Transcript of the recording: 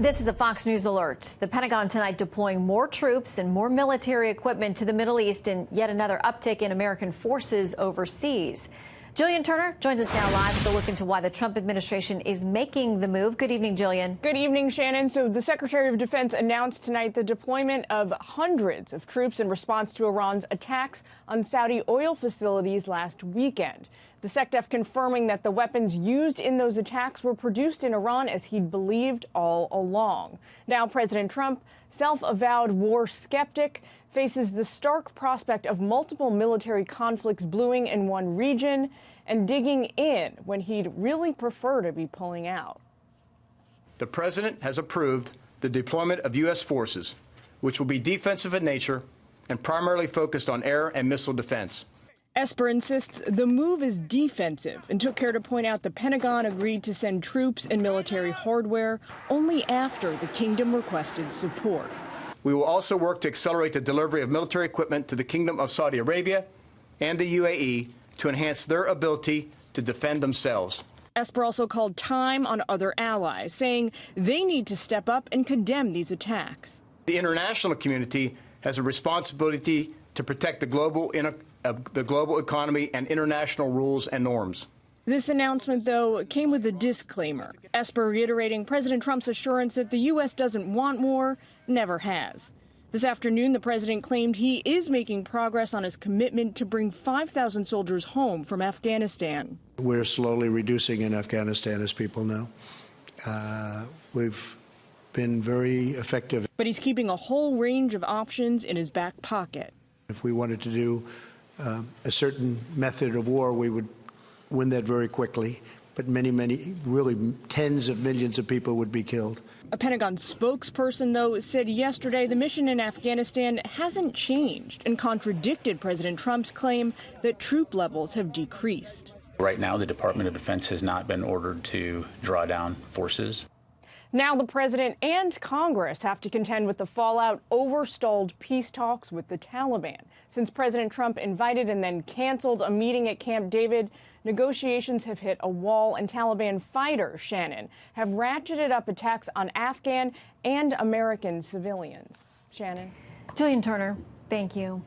This is a Fox News alert. The Pentagon tonight deploying more troops and more military equipment to the Middle East in yet another uptick in American forces overseas. Gillian Turner joins us now live with a look into why the Trump administration is making the move. Good evening, Gillian. Good evening, Shannon. So the Secretary of Defense announced tonight the deployment of hundreds of troops in response to Iran's attacks on Saudi oil facilities last weekend. The SecDef confirming that the weapons used in those attacks were produced in Iran as he'd believed all along. Now President Trump, self-avowed war skeptic, faces the stark prospect of multiple military conflicts brewing in one region and digging in when he'd really prefer to be pulling out. The president has approved the deployment of U.S. forces, which will be defensive in nature and primarily focused on air and missile defense. Esper insists the move is defensive and took care to point out the Pentagon agreed to send troops and military hardware only after the kingdom requested support. We will also work to accelerate the delivery of military equipment to the Kingdom of Saudi Arabia and the UAE to enhance their ability to defend themselves. Esper also called time on other allies, saying they need to step up and condemn these attacks. The international community has a responsibility to protect the global economy and international rules and norms. This announcement, though, came with a disclaimer. Esper reiterating President Trump's assurance that the U.S. doesn't want war, never has. This afternoon, the president claimed he is making progress on his commitment to bring 5,000 soldiers home from Afghanistan. We're slowly reducing in Afghanistan, as people know. We've been very effective. But he's keeping a whole range of options in his back pocket. If we wanted to do a certain method of war, we would win that very quickly. But many, really tens of millions of people would be killed. A Pentagon spokesperson, though, said yesterday the mission in Afghanistan hasn't changed and contradicted President Trump's claim that troop levels have decreased. Right now, the Department of Defense has not been ordered to draw down forces. Now the president and Congress have to contend with the fallout over stalled peace talks with the Taliban. Since President Trump invited and then canceled a meeting at Camp David, negotiations have hit a wall, and Taliban fighters, Shannon, have ratcheted up attacks on Afghan and American civilians. Shannon. Gillian Turner, thank you.